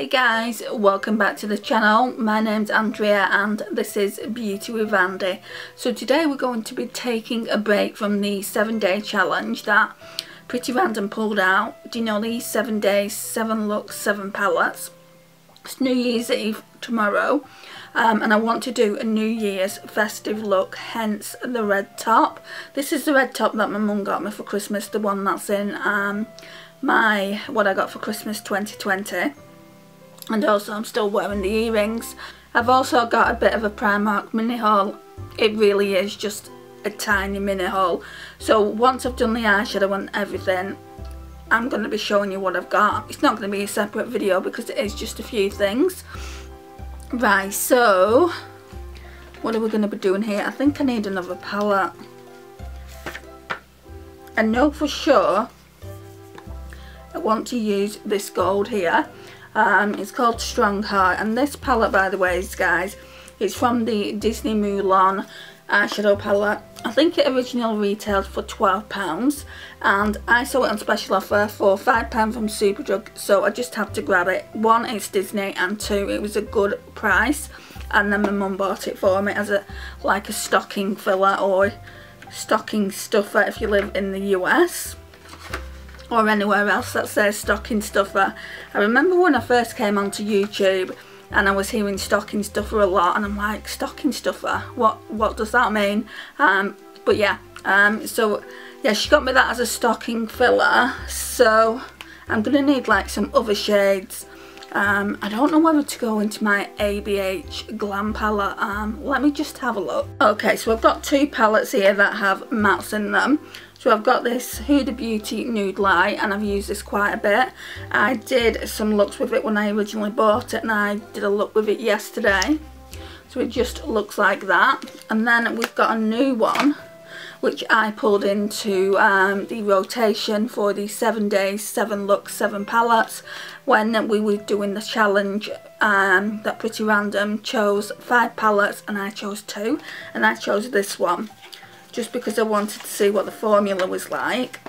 Hey guys, welcome back to the channel. My name's Andrea and this is Beauty with Andie. So today we're going to be taking a break from the 7-day challenge that Pretty Random pulled out. Do you know the 7 days, 7 looks, 7 palettes? It's New Year's Eve tomorrow. And I want to do a New Year's festive look, hence the red top. This is the red top that my mum got me for Christmas, the one that's in what I got for Christmas 2020. And also I'm still wearing the earrings. I've also got a bit of a Primark mini haul. It really is just a tiny mini haul. So once I've done the eyeshadow and everything, I'm going to be showing you what I've got. It's not going to be a separate video because it is just a few things. Right, so what are we going to be doing here? I think I need another palette. I know for sure I want to use this gold here. It's called Strong Heart, and this palette, by the way, guys, is from the Disney Mulan eyeshadow palette. I think it originally retailed for £12 and I saw it on special offer for £5 from Superdrug, so I just had to grab it. One, it's Disney, and two, it was a good price, and then my mum bought it for me as like a stocking filler or stocking stuffer if you live in the US or anywhere else that says stocking stuffer. I remember when I first came onto YouTube and I was hearing stocking stuffer a lot, and I'm like, stocking stuffer, what does that mean? But yeah, so yeah, she got me that as a stocking filler. So I'm gonna need like some other shades. I don't know whether to go into my ABH Glam palette. Let me just have a look. Okay, so I've got two palettes here that have mattes in them. So I've got this Huda Beauty Nude Light, and I've used this quite a bit. I did some looks with it when I originally bought it, and I did a look with it yesterday. So it just looks like that. And then we've got a new one, which I pulled into the rotation for the 7 days, 7 looks, 7 palettes. When we were doing the challenge, that Pretty Random chose 5 palettes and I chose 2. And I chose this one, just because I wanted to see what the formula was like.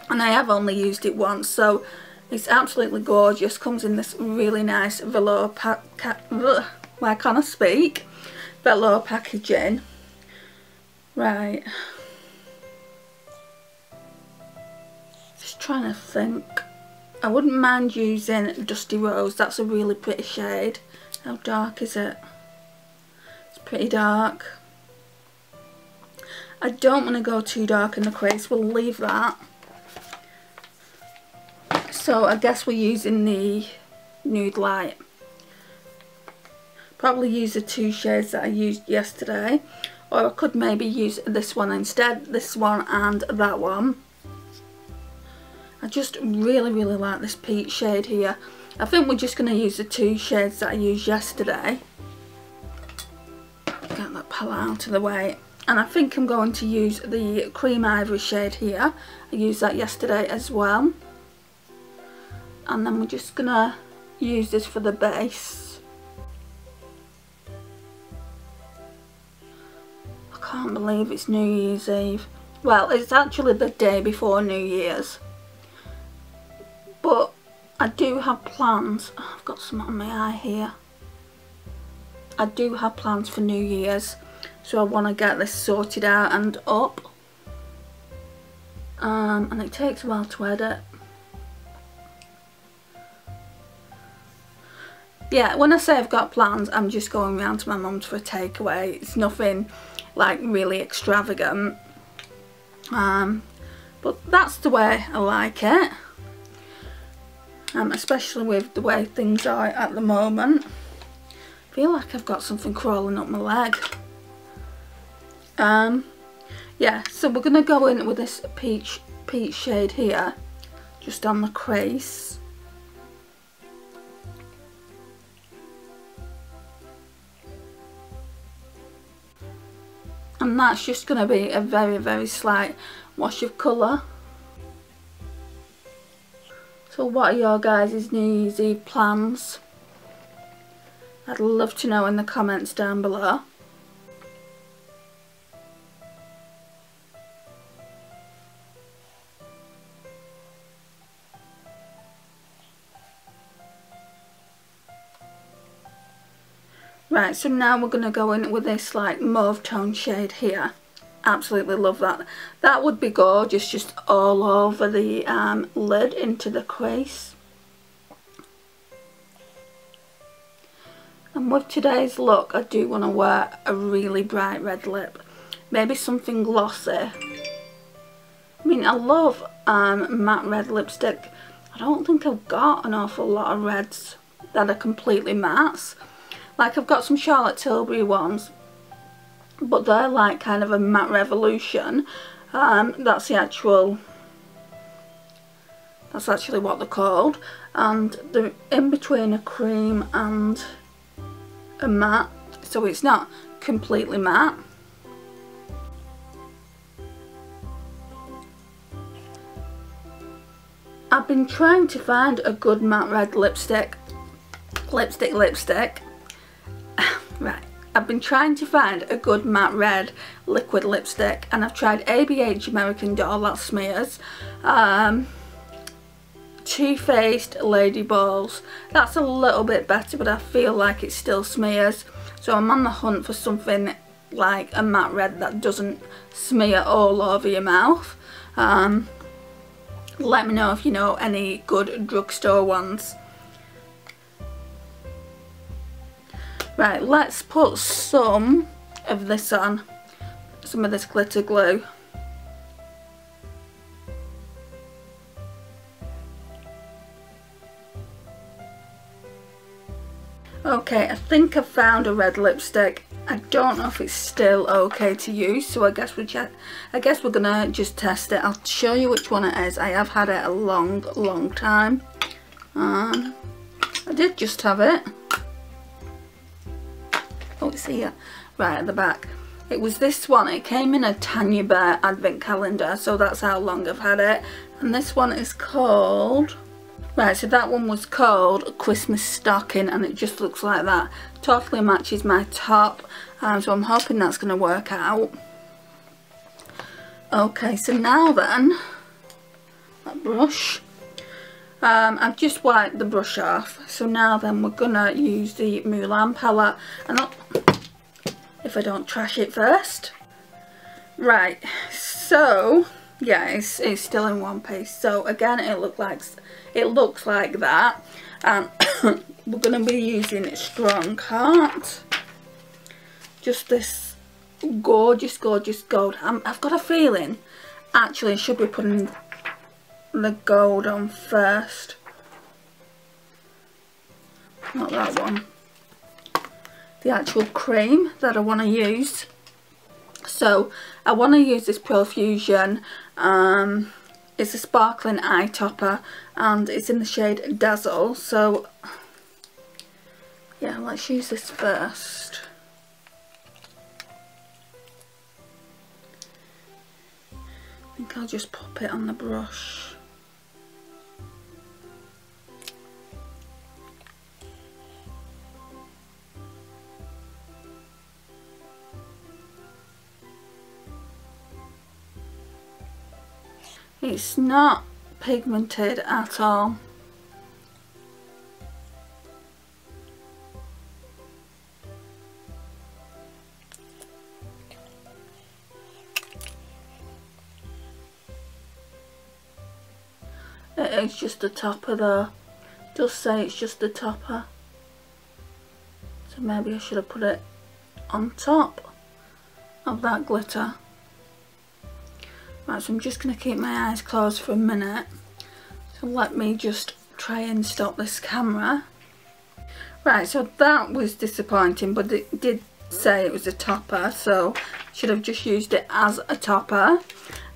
And I have only used it once, so it's absolutely gorgeous. Comes in this really nice velour why can't I speak? Velour packaging. Right. Just trying to think. I wouldn't mind using Dusty Rose. That's a really pretty shade. How dark is it? It's pretty dark. I don't want to go too dark in the crease. We'll leave that. So I guess we're using the Nude Light. Probably use the 2 shades that I used yesterday. Or I could maybe use this one instead. This one and that one. I just really like this peach shade here. I think we're just going to use the 2 shades that I used yesterday. Get that palette out of the way. And I think I'm going to use the Cream Ivory shade here. I used that yesterday as well. And then we're just going to use this for the base. I can't believe it's New Year's Eve. Well, it's actually the day before New Year's. But I do have plans. Oh, I've got some on my eye here. I do have plans for New Year's. So I want to get this sorted out and up. And it takes a while to edit. Yeah, when I say I've got plans, I'm just going round to my mum's for a takeaway. It's nothing like really extravagant. But that's the way I like it. Especially with the way things are at the moment. I feel like I've got something crawling up my leg. Yeah, so we're going to go in with this peach shade here, just on the crease. And that's just going to be a very slight wash of colour. So what are your guys' New Year's Eve plans? I'd love to know in the comments down below. Right, so now we're going to go in with this like mauve tone shade here. Absolutely love that. That would be gorgeous just all over the lid into the crease. And with today's look, I do want to wear a really bright red lip. Maybe something glossy. I mean, I love matte red lipstick. I don't think I've got an awful lot of reds that are completely matte. Like, I've got some Charlotte Tilbury ones, but they're like kind of a matte revolution. That's actually what they're called. And they're in between a cream and a matte, so it's not completely matte. I've been trying to find a good matte red lipstick. Right, I've been trying to find a good matte red liquid lipstick, and I've tried ABH American Doll, that smears. Too Faced Lady Balls, that's a little bit better, but I feel like it still smears. So I'm on the hunt for something like a matte red that doesn't smear all over your mouth. Let me know if you know any good drugstore ones. Right, let's put some of this on, some of this glitter glue. Okay, I think I've found a red lipstick. I don't know if it's still okay to use, so I guess we're gonna just test it. I'll show you which one it is. I have had it a long time. I did just have it. Oh, it's here, right at the back. It was this one. It came in a Tanya Bear advent calendar, so that's how long I've had it. And this one is called... Right, so that one was called Christmas Stocking, and it just looks like that. Totally matches my top, so I'm hoping that's going to work out. Okay, so now then, that brush. I've just wiped the brush off, so now then we're going to use the Mulan palette, and if I don't trash it first. Right, so... yeah, it's still in one piece. So again, it looks like that. And we're going to be using Strong Heart. Just this gorgeous gold. I've got a feeling actually I should be putting the gold on first. Not that one. The actual cream that I want to use. So I want to use this Profusion. It's a sparkling eye topper, and it's in the shade Dazzle. So yeah, let's use this first. I think I'll just pop it on the brush. It's not pigmented at all. It is just a topper though. It does say it's just a topper. So maybe I should have put it on top of that glitter. Right, so I'm just going to keep my eyes closed for a minute. So let me just try and stop this camera. Right, so that was disappointing, but it did say it was a topper, so should have just used it as a topper.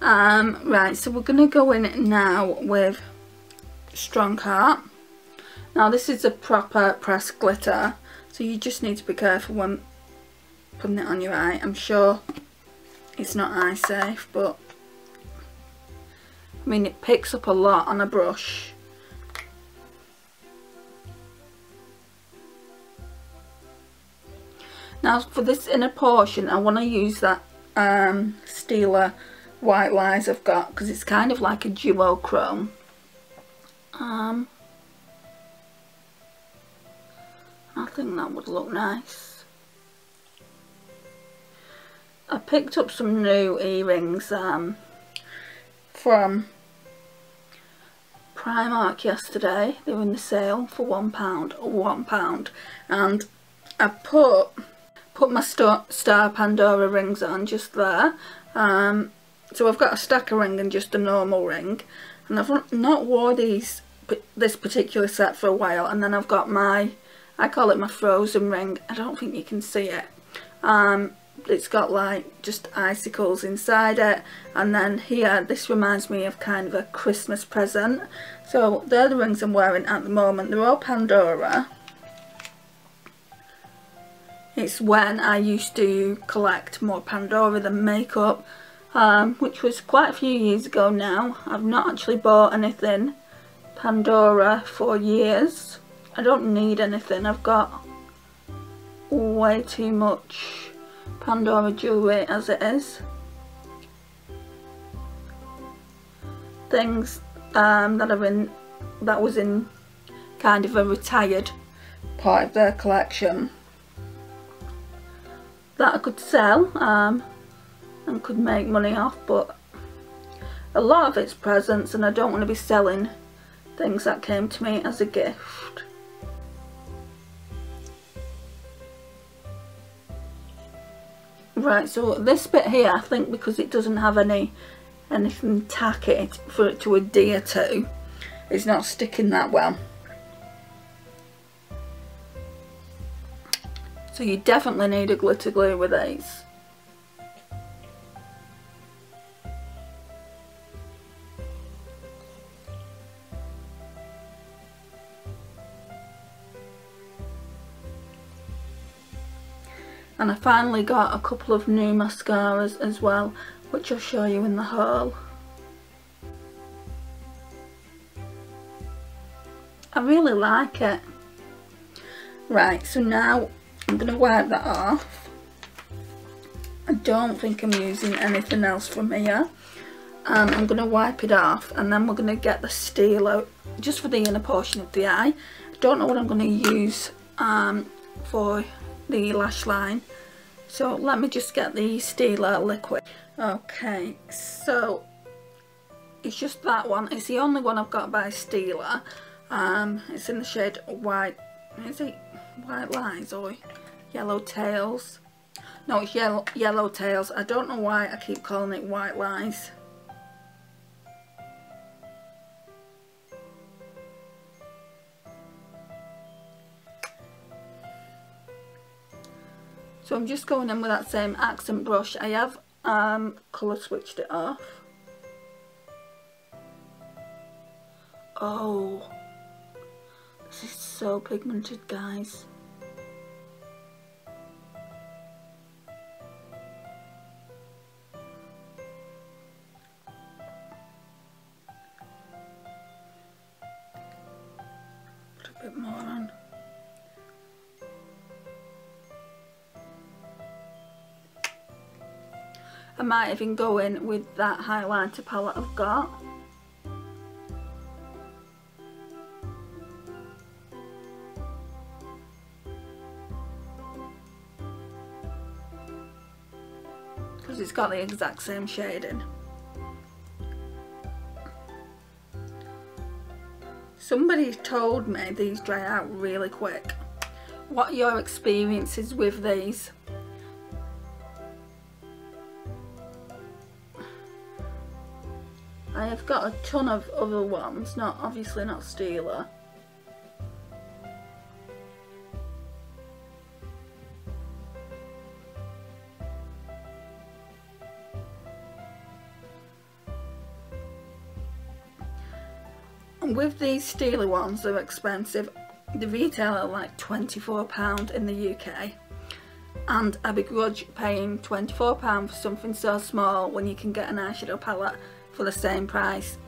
Right, so we're going to go in now with Strong Heart. Now this is a proper pressed glitter, so you just need to be careful when putting it on your eye. I'm sure it's not eye safe, but I mean, it picks up a lot on a brush. Now for this inner portion, I want to use that Stila White Lies I've got, because it's kind of like a duochrome. I think that would look nice. I picked up some new earrings from Primark yesterday. They were in the sale for £1, and I put my star Pandora rings on just there. So I've got a stacker ring and just a normal ring, and I've not wore this particular set for a while. And then I've got my, I call it my frozen ring. I don't think you can see it. It's got like just icicles inside it, and then here this reminds me of kind of a Christmas present. So they're the rings I'm wearing at the moment. They're all Pandora. It's when I used to collect more Pandora than makeup, which was quite a few years ago now. I've not actually bought anything Pandora for years. I don't need anything. I've got way too much Pandora jewellery as it is. Things that was in kind of a retired part of their collection that I could sell and could make money off, but a lot of it's presents, and I don't want to be selling things that came to me as a gift. Right, so this bit here, I think because it doesn't have anything tacky for it to adhere to, it's not sticking that well. So you definitely need a glitter glue with these. And I finally got a couple of new mascaras as well, which I'll show you in the haul. I really like it. Right, so now I'm going to wipe that off. I don't think I'm using anything else from here. I'm going to wipe it off, and then we're going to get the steel out just for the inner portion of the eye. I don't know what I'm going to use for the lash line, so let me just get the Steeler liquid. Okay, so it's just that one. It's the only one I've got by Steeler. It's in the shade white. Is it White Lies or Yellow Tails? No, it's Yellow Tails. I don't know why I keep calling it White Lies. So I'm just going in with that same accent brush. I have colour switched it off. Oh, this is so pigmented, guys. Put a bit more on. I might even go in with that highlighter palette I've got. Because it's got the exact same shading. Somebody told me these dry out really quick. What are your experiences with these? I have got a ton of other ones, obviously not Steeler. And with these Steeler ones, they're expensive. They retail at like £24 in the UK. And I begrudge paying £24 for something so small when you can get an eyeshadow palette for the same price.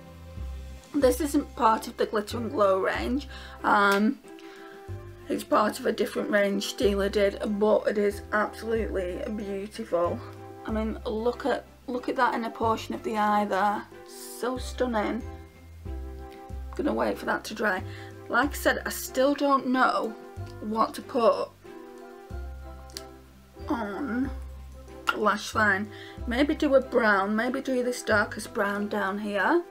This isn't part of the Glitter and Glow range. It's part of a different range Steeler did, but it is absolutely beautiful. I mean, look at that inner portion of the eye there. So stunning. I'm gonna wait for that to dry. Like I said, I still don't know what to put on. that lash line. Maybe do a brown, maybe do this darkest brown down here.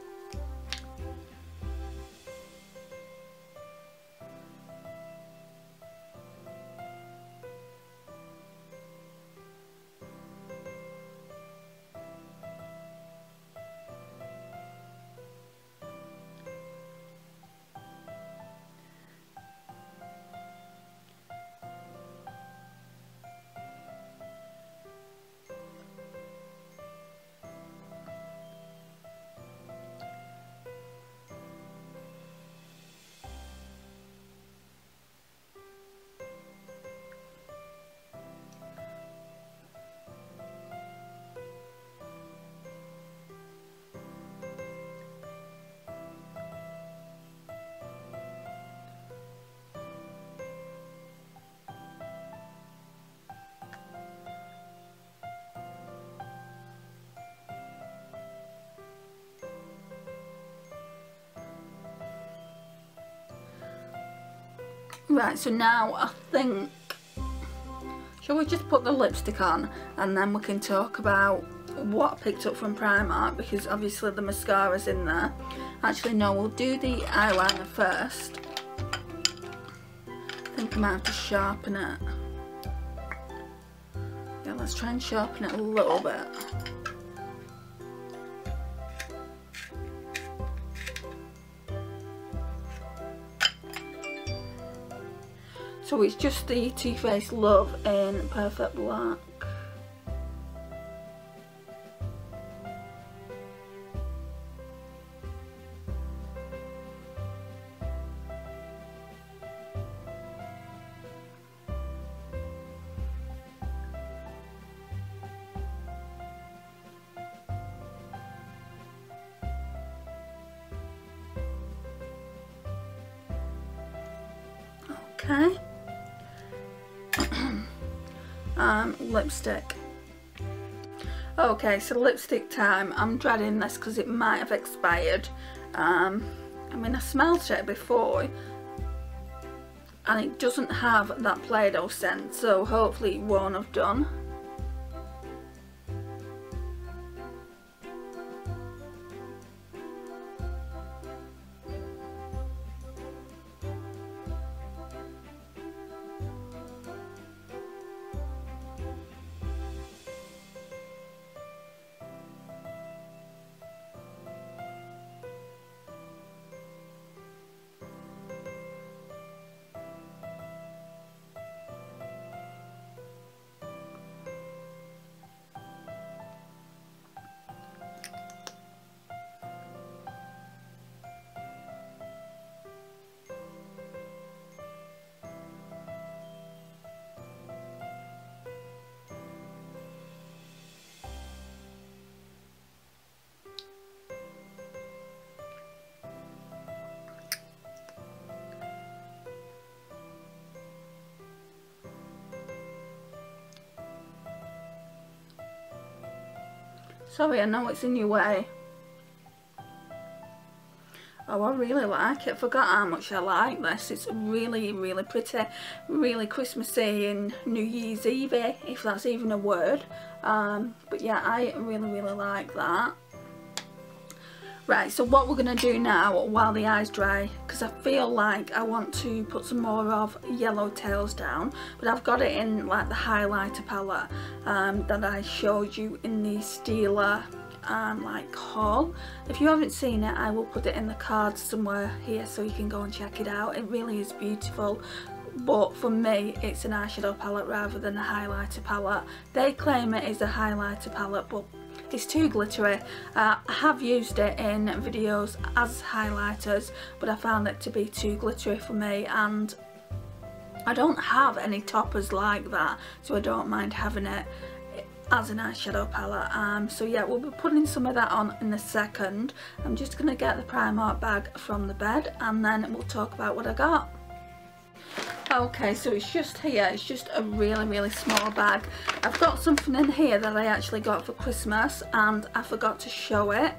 Right, so now I think, shall we just put the lipstick on and then we can talk about what I picked up from Primark, because obviously the mascara's in there. Actually no, we'll do the eyeliner first. I think I might have to sharpen it. Yeah, let's try and sharpen it a little bit. So it's just the Too Faced Love in Perfect Black. Okay. Lipstick. Okay, so lipstick time. I'm dreading this because it might have expired. I mean, I smelled it before and it doesn't have that Play-Doh scent, so hopefully it won't have done. Sorry, I know it's in your way. Oh, I really like it. I forgot how much I like this. It's really, really pretty, really Christmassy and New Year's Eve, if that's even a word. But yeah, I really, really like that. Right, so what we're going to do now while the eyes dry, because I feel like I want to put some more of Yellow Tails down, but I've got it in like the highlighter palette that I showed you in the Steeler like haul. If you haven't seen it, I will put it in the cards somewhere here so you can go and check it out. It really is beautiful. But for me, it's an eyeshadow palette rather than a highlighter palette. They claim it is a highlighter palette, but it's too glittery. I have used it in videos as highlighters, but I found it to be too glittery for me, and I don't have any toppers like that, so I don't mind having it as an eyeshadow palette. So yeah, we'll be putting some of that on in a second. I'm just going to get the Primark bag from the bed and then we'll talk about what I got. Okay, so it's just here, it's just a really small bag. I've got something in here that I actually got for Christmas and I forgot to show it.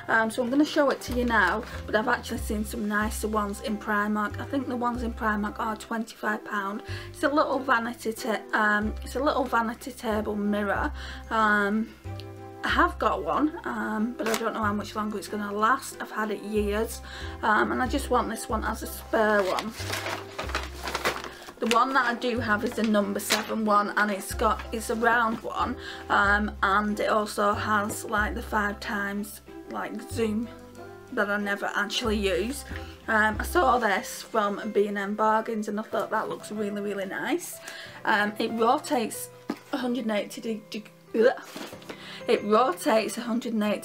So I'm going to show it to you now, but I've actually seen some nicer ones in Primark. I think the ones in Primark are £25. It's a little vanity table mirror. I have got one, but I don't know how much longer it's going to last. I've had it years, and I just want this one as a spare one. The one that I do have is the number 7 one, and it's a round one, and it also has like the 5 times like zoom that I never actually use. I saw this from B&M Bargains and I thought that looks really nice. It rotates 180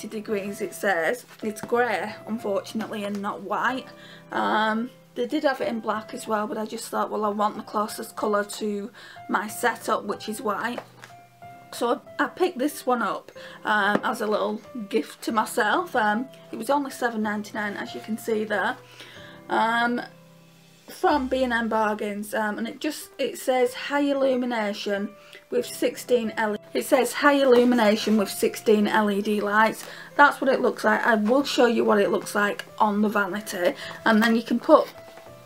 degrees. It says it's grey, unfortunately, and not white. They did have it in black as well, but I just thought, well, I want the closest colour to my setup, which is white. So I picked this one up as a little gift to myself. It was only £7.99, as you can see there, from B&M Bargains, and it says high illumination with 16 LED. It says high illumination with 16 LED lights. That's what it looks like. I will show you what it looks like on the vanity, and then you can put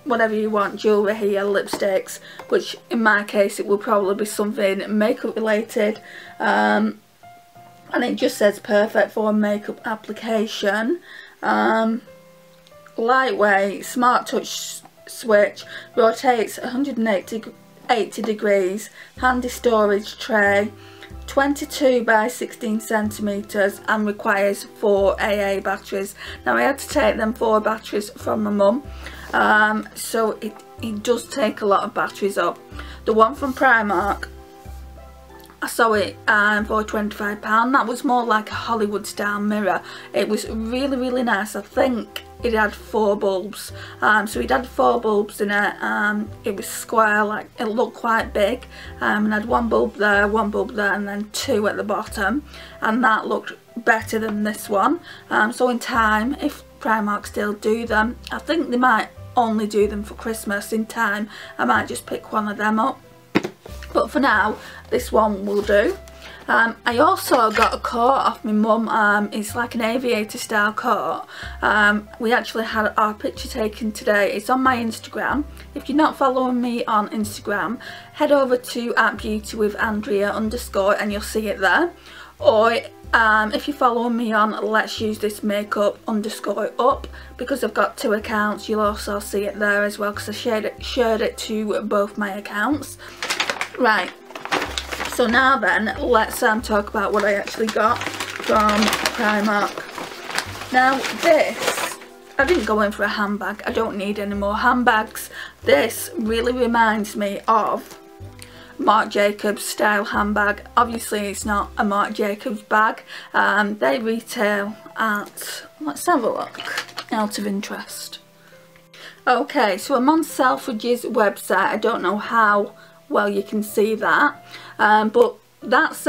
whatever you want, jewellery here, lipsticks, which in my case it will probably be something makeup related, and it just says perfect for makeup application. Lightweight, smart touch switch, rotates 180 degrees, handy storage tray, 22 by 16 centimetres, and requires 4 AA batteries. Now I had to take them 4 batteries from my mum, so it does take a lot of batteries up. The one from Primark, I saw it for £25. That was more like a Hollywood style mirror. It was really nice. I think it had 4 bulbs, so it had 4 bulbs in it. It was square, like it looked quite big, and had 1 bulb there, 1 bulb there, and then 2 at the bottom, and that looked better than this one. So in time, if Primark still do them, I think they might only do them for Christmas. In time I might just pick one of them up, but for now this one will do. I also got a coat off my mum. It's like an aviator style coat. We actually had our picture taken today. It's on my Instagram. If you're not following me on Instagram, head over to @beautywithandrea_ and you'll see it there. Or if you're following me on Let's Use This Makeup _up, because I've got 2 accounts, you'll also see it there as well, because I shared it to both my accounts. Right, so now then, let's talk about what I actually got from Primark. Now this, I didn't go in for a handbag. I don't need any more handbags. This really reminds me of Marc Jacobs style handbag. Obviously it's not a Marc Jacobs bag. They retail at, let's have a look, out of interest. Okay, so I'm on Selfridges website. I don't know how well you can see that, but that's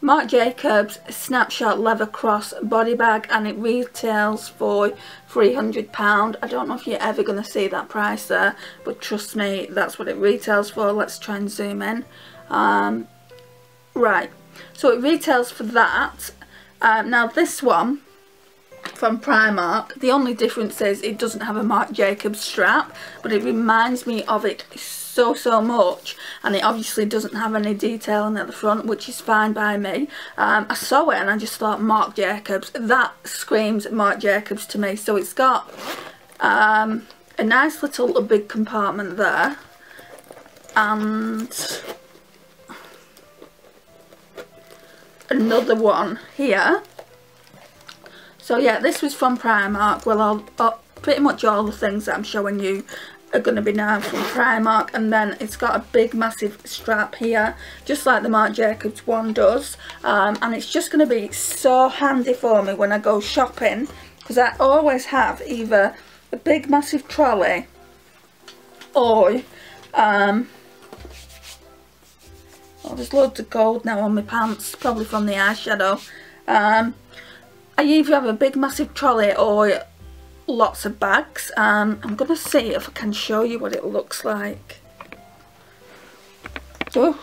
Marc Jacobs Snapshot Leather Cross body bag, and it retails for £300. I don't know if you're ever going to see that price there, but trust me, that's what it retails for. Let's try and zoom in. Right, so it retails for that. Now this one from Primark, the only difference is it doesn't have a Marc Jacobs strap, but it reminds me of it so much, and it obviously doesn't have any detailing at the front, which is fine by me. I saw it and I just thought Marc Jacobs, that screams Marc Jacobs to me. So it's got a nice little big compartment there, and another one here. So yeah, this was from Primark. Well, pretty much all the things that I'm showing you are going to be now from Primark. And then it's got a big massive strap here, just like the Marc Jacobs one does, and it's just going to be so handy for me when I go shopping, because I always have either a big massive trolley or oh, there's loads of gold now on my pants, probably from the eyeshadow. I either have a big massive trolley or lots of bags. I'm going to see if I can show you what it looks like. Ooh.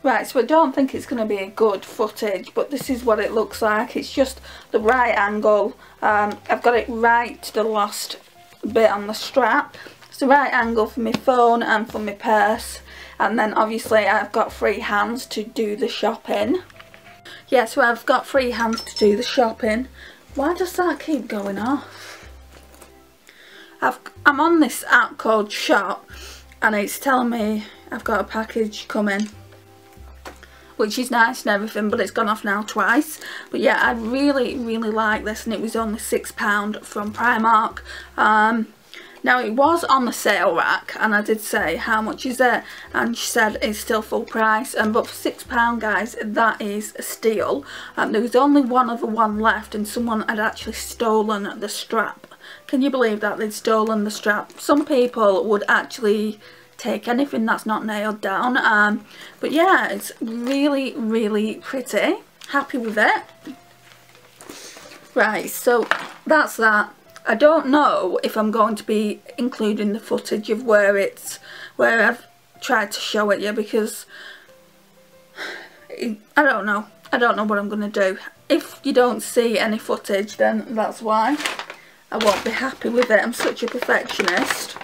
Right, so I don't think it's going to be a good footage, but this is what it looks like. It's just the right angle. I've got it right to the last bit on the strap. It's the right angle for my phone and for my purse. And then obviously I've got free hands to do the shopping. Yeah, so I've got free hands to do the shopping. Why does that keep going off? I'm on this app called Shop, and it's telling me I've got a package coming, which is nice and everything, but it's gone off now twice. But yeah, I really like this, and it was only £6 from Primark. Now it was on the sale rack, and I did say how much is it, and she said it's still full price. But for £6, guys, that is a steal. There was only one other one left, and someone had actually stolen the strap. Can you believe that? They'd stolen the strap. Some people would actually take anything that's not nailed down. But yeah, it's really pretty. Happy with it. Right, so that's that. I don't know if I'm going to be including the footage of where I've tried to show it you, because I don't know what I'm going to do. If you don't see any footage, then that's why. I won't be happy with it. I'm such a perfectionist.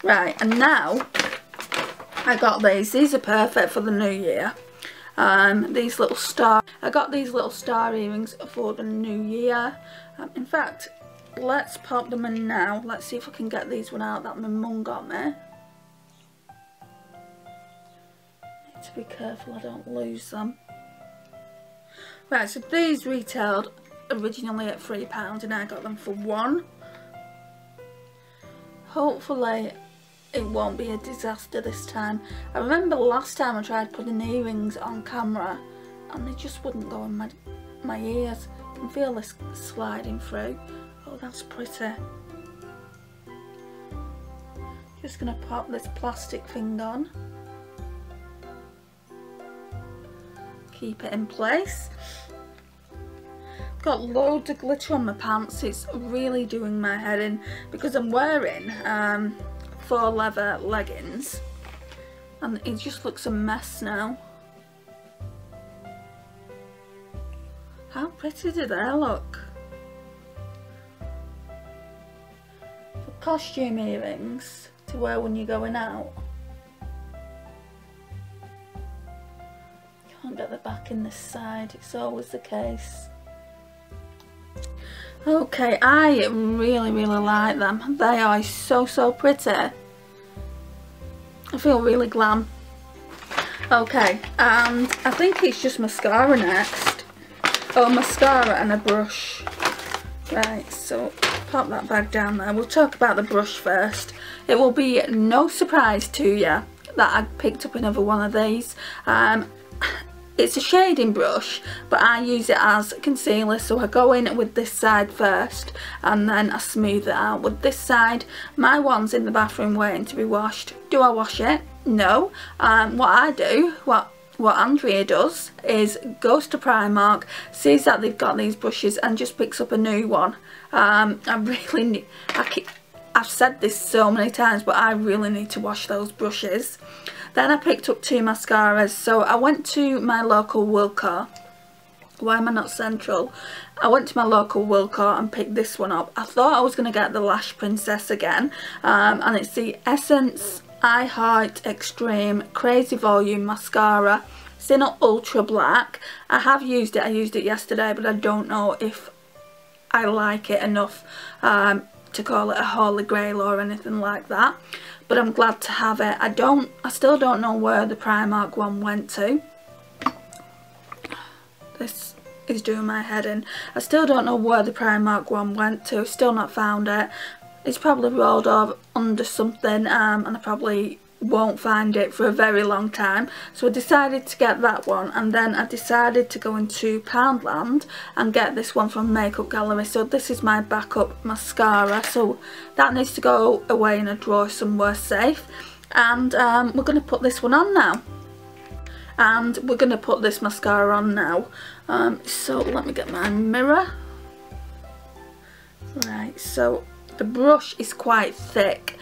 Right, and now I got these. These are perfect for the new year. These little star. I got these little star earrings for the new year. In fact, let's pop them in now. Let's see if I can get these one out that my mum got me. Need to be careful I don't lose them. Right, so these retailed originally at £3 and I got them for £1. Hopefully it won't be a disaster this time. I remember last time I tried putting earrings on camera and they just wouldn't go in my ears. I can feel this sliding through. Oh, that's pretty. Just gonna pop this plastic thing on. Keep it in place. Got loads of glitter on my pants. It's really doing my head in because I'm wearing faux leather leggings and it just looks a mess now. How pretty do they look? For costume earrings to wear when you're going out. Can't get the back in this side, it's always the case. Okay, I really like them. They are so pretty. I feel really glam. Okay, and I think it's just mascara next. Oh, mascara and a brush. Right, so pop that bag down there. We'll talk about the brush first. It will be no surprise to you that I picked up another one of these. It's a shading brush, but I use it as concealer, so I go in with this side first and then I smooth it out with this side. My one's in the bathroom waiting to be washed. Do I wash it? No. What I do, what Andrea does, is goes to Primark, sees that they've got these brushes and just picks up a new one. I've said this so many times, but I really need to wash those brushes. Then I picked up 2 mascaras, so I went to my local Wilko. Why am I not central? I went to my local Wilko and picked this one up. I thought I was going to get the Lash Princess again, and it's the Essence Eye Height Extreme Crazy Volume Mascara. It's in ultra black. I have used it. I used it yesterday, but I don't know if I like it enough to call it a holy grail or anything like that. But I'm glad to have it. I still don't know where the Primark one went to. This is doing my head in. I still don't know where the Primark one went to. Still not found it. It's probably rolled over under something, and I probably won't find it for a very long time. So I decided to get that one, and then I decided to go into Poundland and get this one from Makeup Gallery. So this is my backup mascara, so that needs to go away in a drawer somewhere safe. And we're going to put this one on now. And we're going to put this mascara on now. So let me get my mirror. Right, so the brush is quite thick.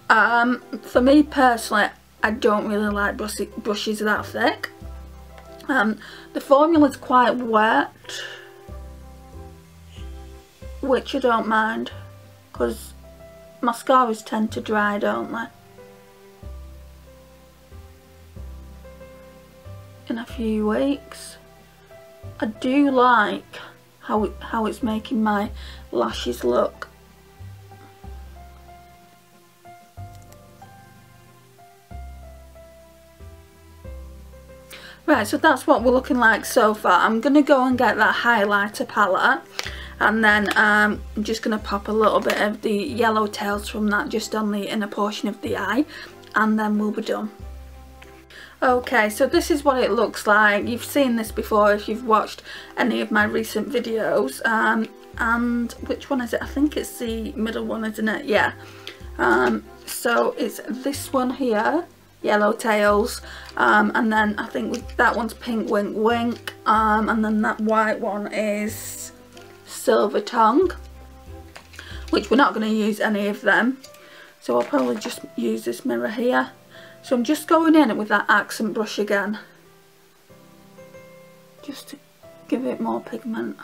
For me personally, I don't really like brushes that thick. The formula is quite wet, which I don't mind, because mascaras tend to dry, don't they, in a few weeks. I do like how it's making my lashes look. Right, so that's what we're looking like so far. I'm going to go and get that highlighter palette, and then I'm just going to pop a little bit of the yellow tails from that just on the inner portion of the eye, and then we'll be done. Okay, so this is what it looks like. You've seen this before if you've watched any of my recent videos. And which one is it? I think it's the middle one, isn't it? Yeah. So it's this one here, yellow tails, and then I think that one's pink wink wink, and then that white one is silver tongue, which we're not going to use any of them, so I'll probably just use this mirror here. So I'm just going in with that accent brush again, just to give it more pigment.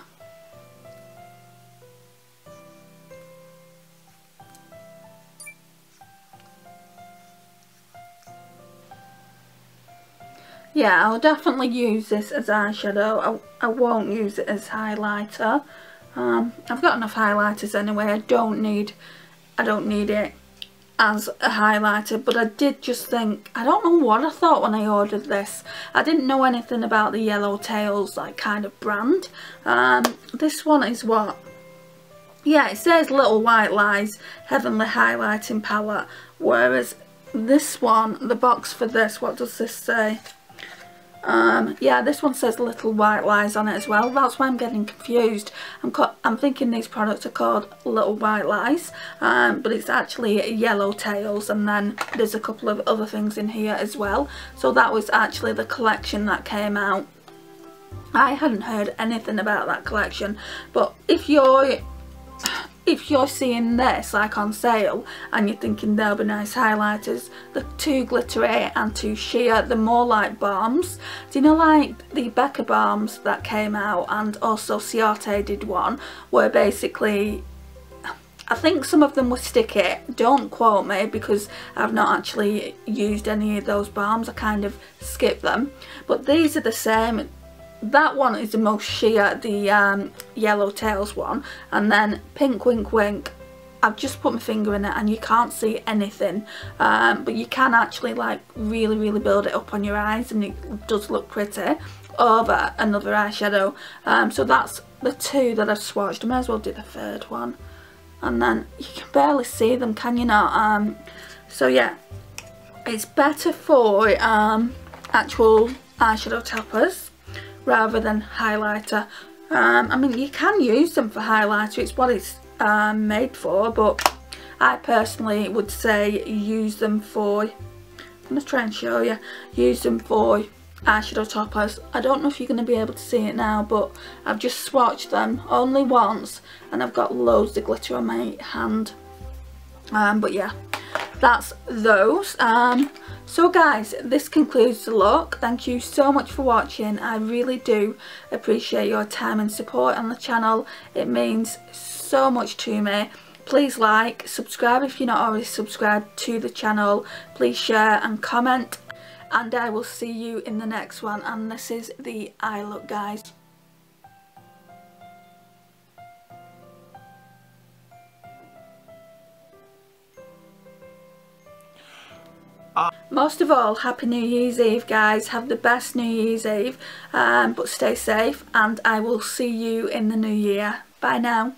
Yeah, I'll definitely use this as eyeshadow. I won't use it as highlighter. I've got enough highlighters anyway. I don't need it as a highlighter, but I did just think, I don't know what I thought when I ordered this. I didn't know anything about the Yellow Tails like kind of brand. This one is what? Yeah, it says Little White Lies Heavenly Highlighting Palette, whereas this one, the box for this, what does this say? Yeah, this one says Little White Lies on it as well. That's why I'm getting confused. I'm thinking these products are called Little White Lies, but it's actually Yellow Tails, and then there's a couple of other things in here as well. So that was actually the collection that came out. I hadn't heard anything about that collection, but if you're seeing this like on sale and you're thinking they'll be nice highlighters, they're too glittery and too sheer. They're more like balms. Do you know, like the Becca balms that came out, and also Ciate did one, where basically I think some of them were sticky. Don't quote me because I've not actually used any of those balms. I kind of skipped them, but these are the same. That one is the most sheer, the Yellow Tails one, and then Pink Wink Wink, I've just put my finger in it and you can't see anything, but you can actually like really build it up on your eyes, and it does look pretty over another eyeshadow. So that's the two that I've swatched. I may as well do the third one, and then you can barely see them, can you not? So yeah, it's better for actual eyeshadow toppers rather than highlighter. I mean, you can use them for highlighter, it's what it's made for, but I personally would say use them for, I'm going to try and show you, use them for eyeshadow toppers. I don't know if you're going to be able to see it now, but I've just swatched them only once and I've got loads of glitter on my hand. But yeah, that's those. So guys, this concludes the look. Thank you so much for watching. I really do appreciate your time and support on the channel. It means so much to me. Please like, subscribe if you're not already subscribed to the channel. Please share and comment, and I will see you in the next one. And this is the eye look, guys. Most of all, Happy New Year's Eve, guys. Have the best New Year's Eve, but stay safe, and I will see you in the new year. Bye now.